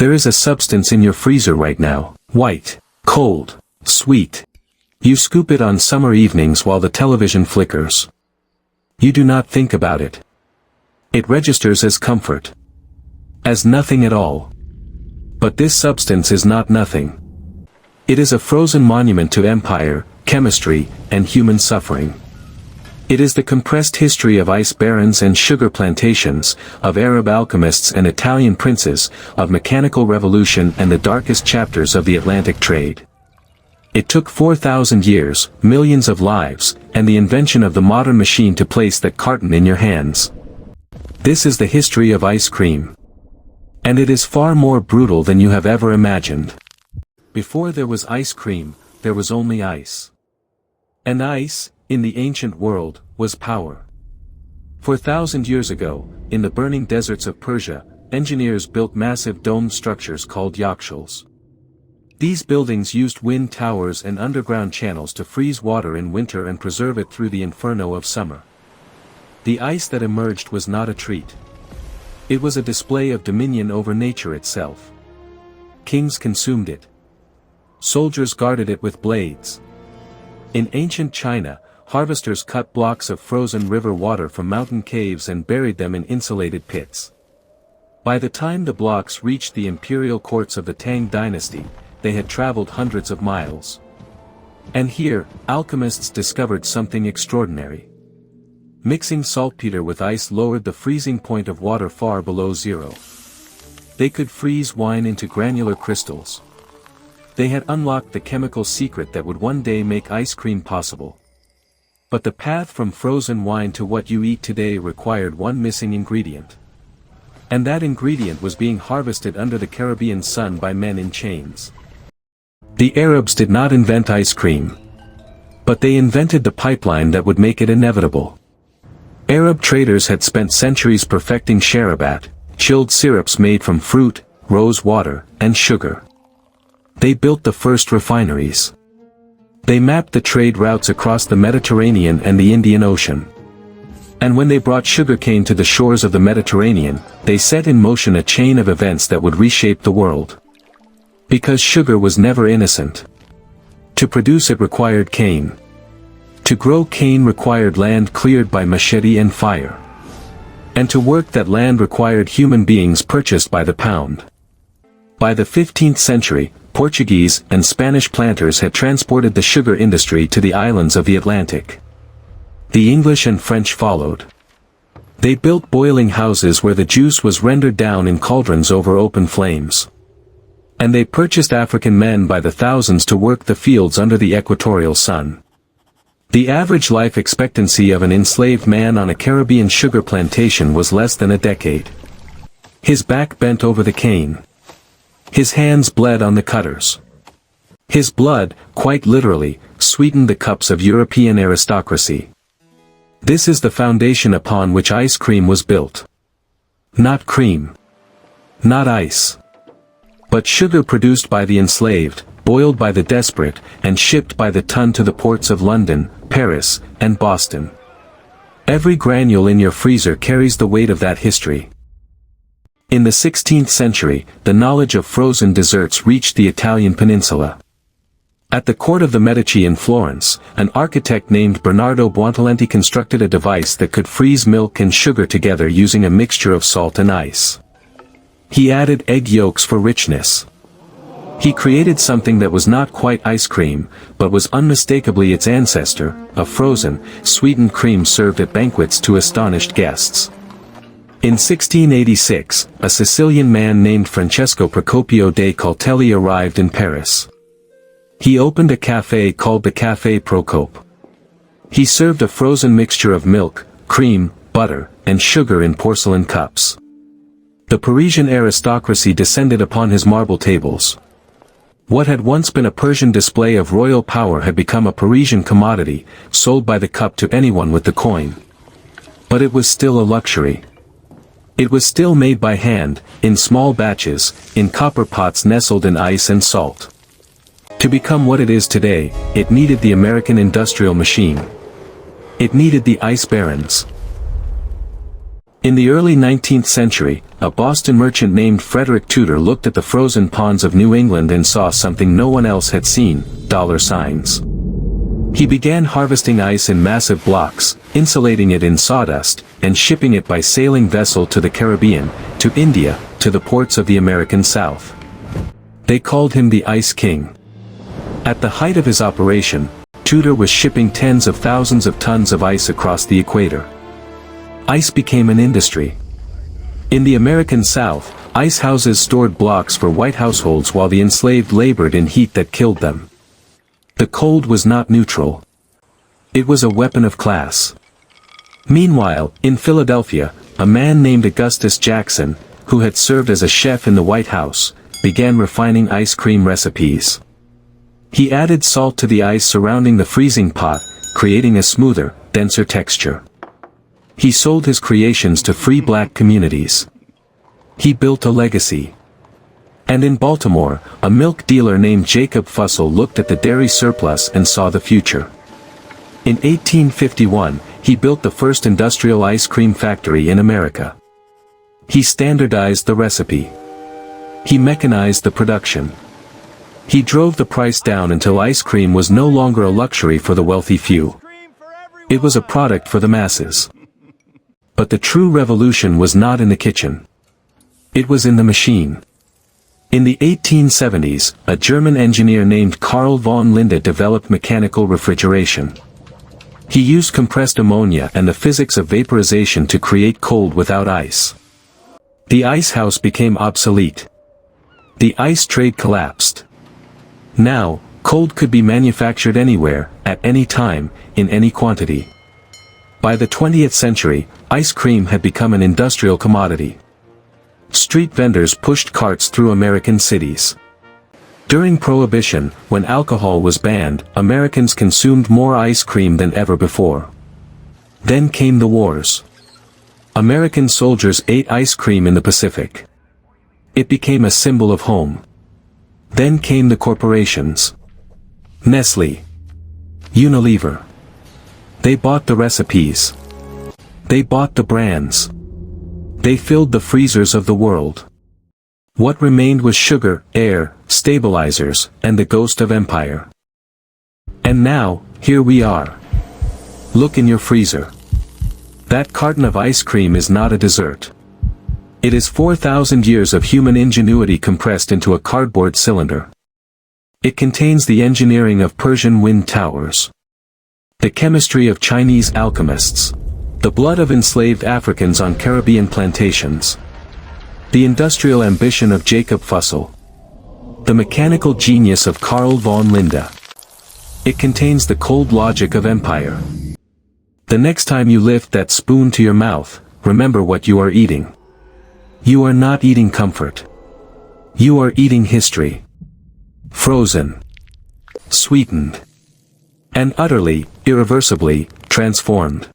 There is a substance in your freezer right now, white, cold, sweet. You scoop it on summer evenings while the television flickers. You do not think about it. It registers as comfort. As nothing at all. But this substance is not nothing. It is a frozen monument to empire, chemistry, and human suffering. It is the compressed history of ice barons and sugar plantations, of Arab alchemists and Italian princes, of mechanical revolution and the darkest chapters of the Atlantic trade. It took 4,000 years, millions of lives, and the invention of the modern machine to place that carton in your hands. This is the history of ice cream. And it is far more brutal than you have ever imagined. Before there was ice cream, there was only ice. And ice, in the ancient world, was power. 4,000 years ago, in the burning deserts of Persia, engineers built massive domed structures called yakshals. These buildings used wind towers and underground channels to freeze water in winter and preserve it through the inferno of summer. The ice that emerged was not a treat. It was a display of dominion over nature itself. Kings consumed it. Soldiers guarded it with blades. In ancient China, harvesters cut blocks of frozen river water from mountain caves and buried them in insulated pits. By the time the blocks reached the imperial courts of the Tang dynasty, they had traveled hundreds of miles. And here, alchemists discovered something extraordinary. Mixing saltpeter with ice lowered the freezing point of water far below zero. They could freeze wine into granular crystals. They had unlocked the chemical secret that would one day make ice cream possible. But the path from frozen wine to what you eat today required one missing ingredient. And that ingredient was being harvested under the Caribbean sun by men in chains. The Arabs did not invent ice cream. But they invented the pipeline that would make it inevitable. Arab traders had spent centuries perfecting sharabat, chilled syrups made from fruit, rose water, and sugar. They built the first refineries. They mapped the trade routes across the Mediterranean and the Indian Ocean. And when they brought sugarcane to the shores of the Mediterranean, they set in motion a chain of events that would reshape the world. Because sugar was never innocent. To produce it required cane. To grow cane required land cleared by machete and fire. And to work that land required human beings purchased by the pound. By the 15th century, Portuguese and Spanish planters had transported the sugar industry to the islands of the Atlantic. The English and French followed. They built boiling houses where the juice was rendered down in cauldrons over open flames. And they purchased African men by the thousands to work the fields under the equatorial sun. The average life expectancy of an enslaved man on a Caribbean sugar plantation was less than a decade. His back bent over the cane. His hands bled on the cutters. His blood, quite literally, sweetened the cups of European aristocracy. This is the foundation upon which ice cream was built. Not cream. Not ice. But sugar produced by the enslaved, boiled by the desperate, and shipped by the ton to the ports of London, Paris, and Boston. Every granule in your freezer carries the weight of that history. In the 16th century, the knowledge of frozen desserts reached the Italian peninsula. At the court of the Medici in Florence, an architect named Bernardo Buontalenti constructed a device that could freeze milk and sugar together using a mixture of salt and ice. He added egg yolks for richness. He created something that was not quite ice cream, but was unmistakably its ancestor, a frozen, sweetened cream served at banquets to astonished guests. In 1686, a Sicilian man named Francesco Procopio dei Coltelli arrived in Paris. He opened a café called the Café Procope. He served a frozen mixture of milk, cream, butter, and sugar in porcelain cups. The Parisian aristocracy descended upon his marble tables. What had once been a Persian display of royal power had become a Parisian commodity, sold by the cup to anyone with the coin. But it was still a luxury. It was still made by hand, in small batches, in copper pots nestled in ice and salt. To become what it is today, it needed the American industrial machine. It needed the ice barons. In the early 19th century, a Boston merchant named Frederick Tudor looked at the frozen ponds of New England and saw something no one else had seen: dollar signs. He began harvesting ice in massive blocks, insulating it in sawdust, and shipping it by sailing vessel to the Caribbean, to India, to the ports of the American South. They called him the Ice King. At the height of his operation, Tudor was shipping tens of thousands of tons of ice across the equator. Ice became an industry. In the American South, ice houses stored blocks for white households while the enslaved labored in heat that killed them. The cold was not neutral. It was a weapon of class. Meanwhile, in Philadelphia, a man named Augustus Jackson, who had served as a chef in the White House, began refining ice cream recipes. He added salt to the ice surrounding the freezing pot, creating a smoother, denser texture. He sold his creations to free black communities. He built a legacy. And in Baltimore, a milk dealer named Jacob Fussell looked at the dairy surplus and saw the future. In 1851, he built the first industrial ice cream factory in America. He standardized the recipe. He mechanized the production. He drove the price down until ice cream was no longer a luxury for the wealthy few. It was a product for the masses. But the true revolution was not in the kitchen. It was in the machine. In the 1870s, a German engineer named Carl von Linde developed mechanical refrigeration. He used compressed ammonia and the physics of vaporization to create cold without ice. The ice house became obsolete. The ice trade collapsed. Now, cold could be manufactured anywhere, at any time, in any quantity. By the 20th century, ice cream had become an industrial commodity. Street vendors pushed carts through American cities. During Prohibition, when alcohol was banned, Americans consumed more ice cream than ever before. Then came the wars. American soldiers ate ice cream in the Pacific. It became a symbol of home. Then came the corporations. Nestle. Unilever. They bought the recipes. They bought the brands. They filled the freezers of the world. What remained was sugar, air, stabilizers, and the ghost of empire. And now, here we are. Look in your freezer. That carton of ice cream is not a dessert. It is 4,000 years of human ingenuity compressed into a cardboard cylinder. It contains the engineering of Persian wind towers, the chemistry of Chinese alchemists, the blood of enslaved Africans on Caribbean plantations, the industrial ambition of Jacob Fussell, the mechanical genius of Carl von Linde. It contains the cold logic of empire. The next time you lift that spoon to your mouth, remember what you are eating. You are not eating comfort. You are eating history. Frozen. Sweetened. And utterly, irreversibly, transformed.